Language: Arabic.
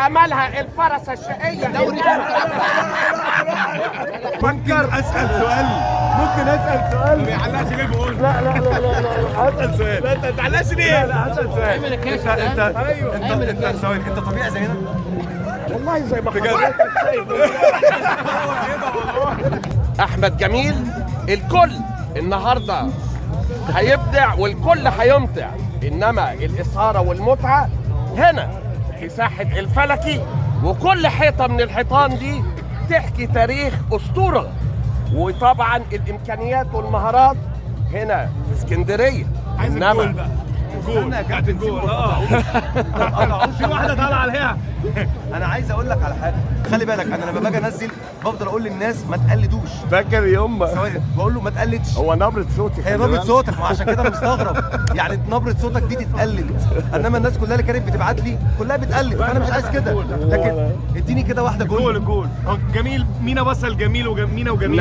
عملها الفرسة الشقية. ممكن اسال سؤال؟ ما بيعلقش ليه بقول؟ لا هسال سؤال. لا انت ما تعلقش ليه؟ لا هسال سؤال. ايمن الكاشف ده. انت ثواني، انت طبيعي زينا؟ والله زي ما حضرتك شايف. احمد جميل الكل النهارده هيبدع والكل هيمتع، انما الاثاره والمتعه هنا في ساحه الفلكي، وكل حيطه من الحيطان دي تحكي تاريخ اسطوره. وطبعا الامكانيات والمهارات هنا في اسكندريه. عايز الجول بقى. جول بتاعت الجول. في واحده طالعه عليها. انا عايز اقول لك على حاجه، خلي بالك انا لما باجي انزل بفضل اقول للناس ما تقلدوش. فاكر يوم ثواني بقول له ما تقلدش. هو نبره صوتي هي نبرة صوتك، ما عشان كده انا مستغرب. يعني نبرة صوتك دي تتقلد، انما الناس كلها اللي كانت بتبعت لي كلها بتقلد، فانا مش عايز كده. لكن اديني كده واحده جول. الجول هو جميل، مينا بصل جميل ومينا وجميل.